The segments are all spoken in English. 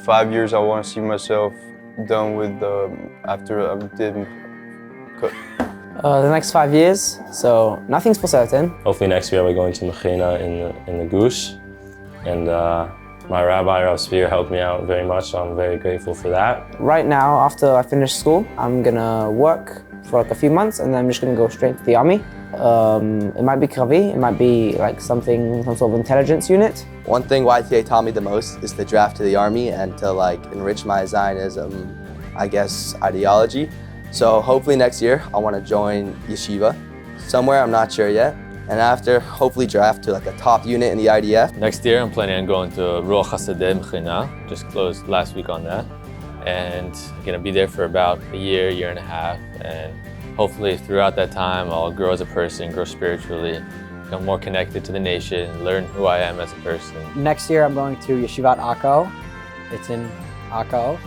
5 years, I want to see myself done with after I did. The next 5 years, so nothing's for certain. Hopefully next year I'll be going to Mechina in the Gush, and my rabbi, Rav Sphere, helped me out very much, so I'm very grateful for that. Right now, after I finish school, I'm gonna work for like a few months, and then I'm just gonna go straight to the army. It might be Kravi, it might be like some sort of intelligence unit. One thing YTA taught me the most is to draft to the army and to like enrich my Zionism, I guess, ideology. So hopefully next year I want to join yeshiva somewhere, I'm not sure yet. And after, hopefully draft to like a top unit in the IDF. Next year I'm planning on going to Ruach Hasadeh Mechina, just closed last week on that. And I'm gonna be there for about a year and a half. And hopefully throughout that time I'll grow as a person, grow spiritually, become more connected to the nation, learn who I am as a person. Next year I'm going to Yeshivat Akko. It's in Akko.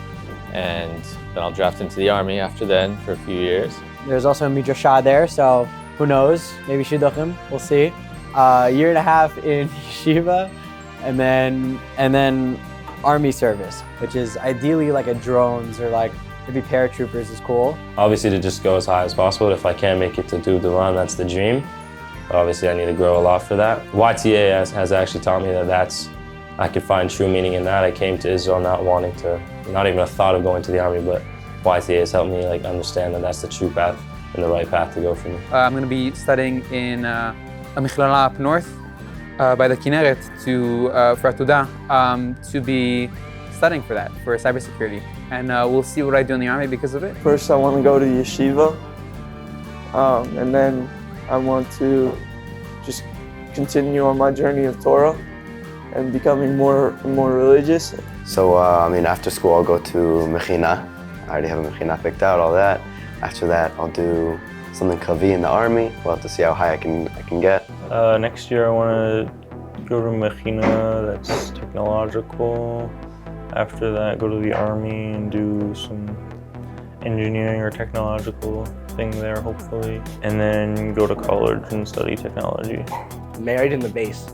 And then I'll draft into the army after then for a few years. There's also a midrashah there, so who knows? Maybe shidduchim, we'll see. A year and a half in yeshiva, and then army service, which is ideally like a drones or like maybe paratroopers is cool. Obviously to just go as high as possible. If I can't make it to do the run, that's the dream. But obviously I need to grow a lot for that. YTA has actually taught me that I could find true meaning in that. I came to Israel not wanting to, not even a thought of going to the army, but YTA has helped me like understand that that's the true path and the right path to go for me. I'm going to be studying in a Michlala up north by the Kinneret for Atuda to be studying for that, for cybersecurity. And we'll see what I do in the army because of it. First, I want to go to yeshiva, and then I want to just continue on my journey of Torah and becoming more religious. So, after school I'll go to Mechina. I already have a Mechina picked out, all that. After that, I'll do something Kavi in the army. We'll have to see how high I can get. Next year I want to go to Mechina, that's technological. After that, go to the army and do some engineering or technological thing there, hopefully. And then go to college and study technology. Married in the base.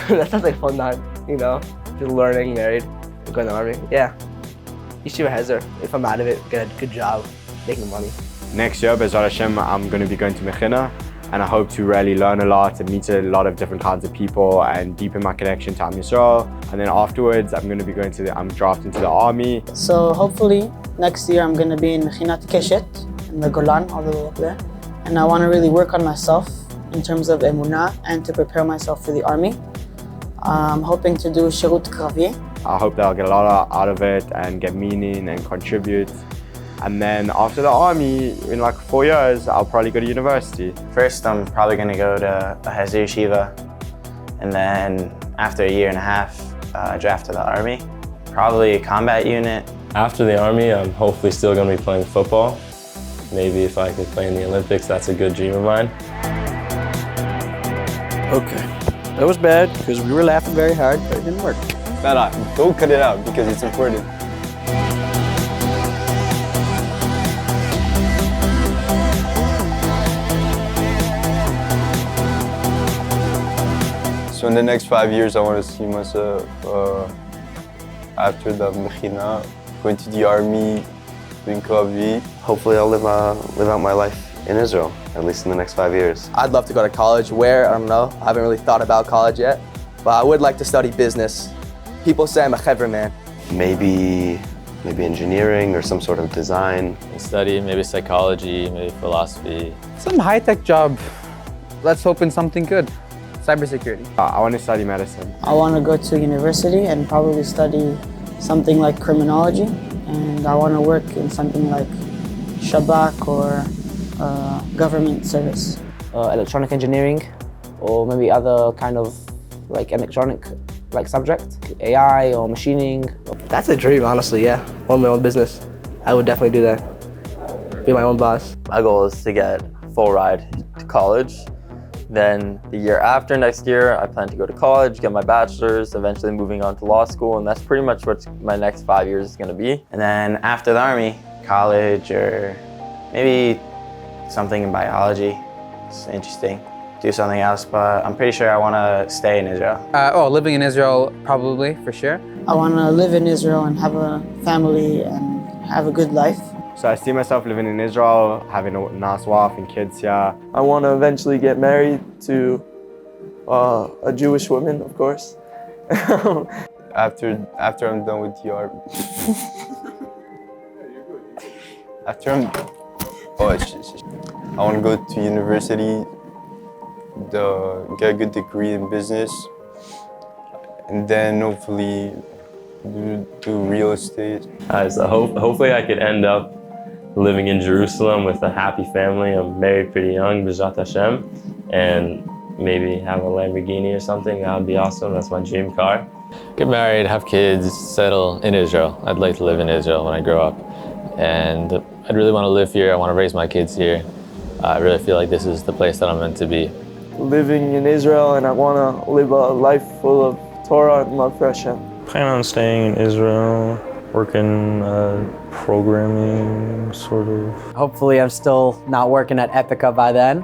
That sounds like fun time, you know? Just learning, married, going to the army. Yeah. Yeshiva Hezer. If I'm out of it, get a good job, making money. Next year, B'ezrat Hashem, I'm going to be going to Mechina, and I hope to really learn a lot and meet a lot of different kinds of people and deepen my connection to Am Yisrael. And then afterwards, I'm going to be I'm drafted into the army. So hopefully next year I'm going to be in Mechinat Keshet in the Golan, all the way up there. And I want to really work on myself in terms of emunah and to prepare myself for the army. I'm hoping to do Shirut Kravi. I hope that I'll get a lot out of it and get meaning and contribute. And then after the army, in like 4 years, I'll probably go to university. First, I'm probably going to go to a Hezer Yeshiva, and then after a year and a half, draft to the army. Probably a combat unit. After the army, I'm hopefully still going to be playing football. Maybe if I could play in the Olympics, that's a good dream of mine. Okay, that was bad because we were laughing very hard, but it didn't work. No, don't cut it out because it's important. So in the next 5 years, I want to see myself after the Mechina, going to the army, doing Kravi. Hopefully I'll live out my life in Israel, at least in the next 5 years. I'd love to go to college. Where? I don't know. I haven't really thought about college yet. But I would like to study business. People say I'm a chevra man. Maybe engineering or some sort of design. Study maybe psychology, maybe philosophy. Some high-tech job. Let's hope in something good. Cybersecurity. I want to study medicine. I want to go to university and probably study something like criminology. And I want to work in something like Shabak or government service. Electronic engineering, or maybe other kind of like electronic subject, AI or machining. That's a dream, honestly, yeah. Own my own business. I would definitely do that. Be my own boss. My goal is to get full ride to college. Then the year after, next year, I plan to go to college, get my bachelor's, eventually moving on to law school, and that's pretty much what my next 5 years is going to be. And then after the army, college or maybe something in biology. It's interesting. Do something else, but I'm pretty sure I want to stay in Israel. Living in Israel, probably, for sure. I want to live in Israel and have a family and have a good life. So I see myself living in Israel, having a nice wife and kids here. I want to eventually get married to a Jewish woman, of course. After I'm done with the art. After I'm, I want to go to university, get a good degree in business, and then hopefully do real estate. So hopefully I could end up living in Jerusalem with a happy family. I'm married pretty young, B'ezrat Hashem, and maybe have a Lamborghini or something. That would be awesome. That's my dream car. Get married, have kids, settle in Israel. I'd like to live in Israel when I grow up. And I'd really want to live here. I want to raise my kids here. I really feel like this is the place that I'm meant to be. Living in Israel, and I want to live a life full of Torah and love for Hashem. Plan on staying in Israel, working programming, sort of. Hopefully I'm still not working at Epica by then.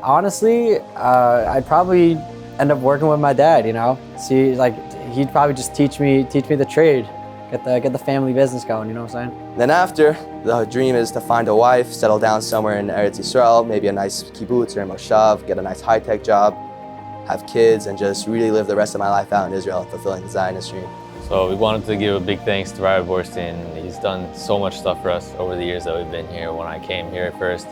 Honestly, I'd probably end up working with my dad, you know? See, like, he'd probably just teach me the trade, get the family business going, you know what I'm saying? Then after, the dream is to find a wife, settle down somewhere in Eretz Yisrael, maybe a nice kibbutz or a moshav, get a nice high-tech job, have kids, and just really live the rest of my life out in Israel, fulfilling the Zionist dream. So we wanted to give a big thanks to Rabbi Borstein. He's done so much stuff for us over the years that we've been here. When I came here at first,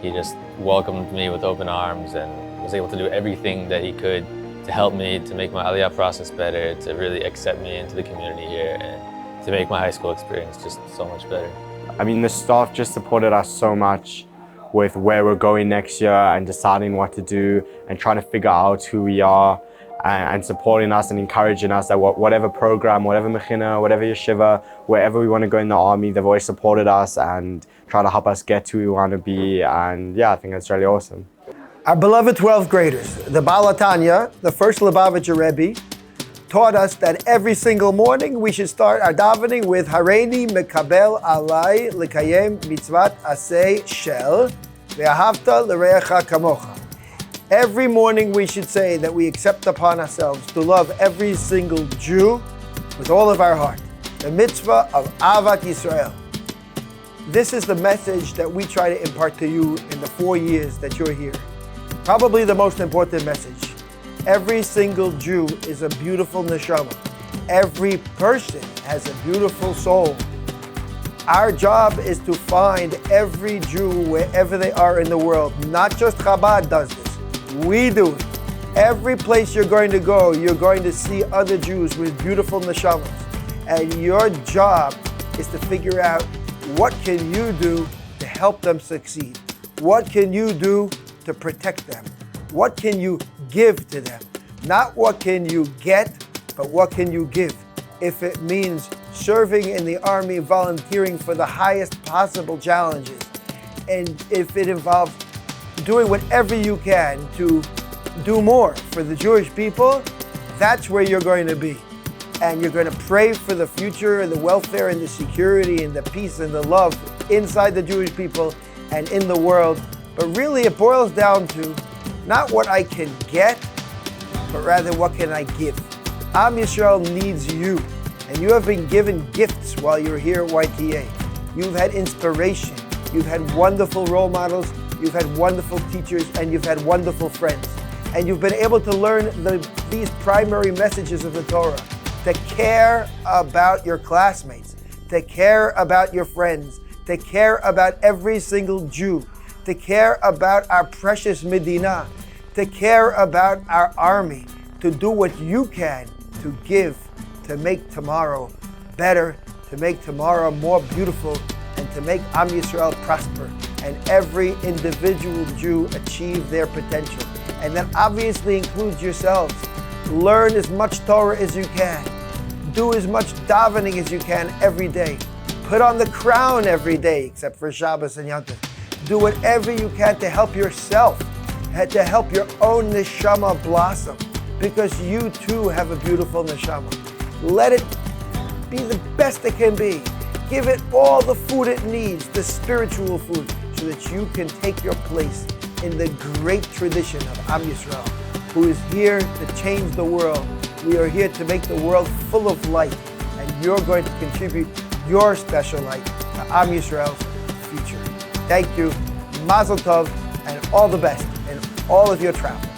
he just welcomed me with open arms and was able to do everything that he could to help me, to make my Aliyah process better, to really accept me into the community here, and to make my high school experience just so much better. I mean, the staff just supported us so much with where we're going next year and deciding what to do and trying to figure out who we are and supporting us and encouraging us that whatever program, whatever mechina, whatever yeshiva, wherever we want to go in the army, they've always supported us and try to help us get to who we want to be. And yeah, I think that's really awesome. Our beloved 12th graders, the Baal Tanya, the first Lubavitcher Rebbe, taught us that every single morning we should start our davening with Hareini Mekabel Alai Likayem Mitzvat Aseh Shel Ve'ahavta L'Reacha Kamocha. Every morning we should say that we accept upon ourselves to love every single Jew with all of our heart. The mitzvah of Avat Yisrael. This is the message that we try to impart to you in the 4 years that you're here. Probably the most important message. Every single Jew is a beautiful neshama. Every person has a beautiful soul. Our job is to find every Jew wherever they are in the world. Not just Chabad does this. We do it. Every place you're going to go, you're going to see other Jews with beautiful neshamas. And your job is to figure out what can you do to help them succeed? What can you do to protect them? What can you give to them? Not what can you get, but what can you give? If it means serving in the army, volunteering for the highest possible challenges, and if it involves doing whatever you can to do more for the Jewish people, that's where you're going to be. And you're going to pray for the future and the welfare and the security and the peace and the love inside the Jewish people and in the world. But really it boils down to not what I can get, but rather what can I give. Am Yisrael needs you, and you have been given gifts while you're here at YTA. You've had inspiration, you've had wonderful role models, you've had wonderful teachers, and you've had wonderful friends. And you've been able to learn these primary messages of the Torah, to care about your classmates, to care about your friends, to care about every single Jew, to care about our precious Medina, to care about our army, to do what you can to give, to make tomorrow better, to make tomorrow more beautiful, and to make Am Yisrael prosper, and every individual Jew achieve their potential. And that obviously includes yourselves. Learn as much Torah as you can. Do as much davening as you can every day. Put on the crown every day, except for Shabbos and Yom Tov. Do whatever you can to help yourself, to help your own neshama blossom, because you too have a beautiful neshama. Let it be the best it can be. Give it all the food it needs, the spiritual food, so that you can take your place in the great tradition of Am Yisrael, who is here to change the world We are here to make the world full of light, and you're going to contribute your special light to Am Yisrael's future. Thank you, Mazel Tov, and all the best in all of your travels.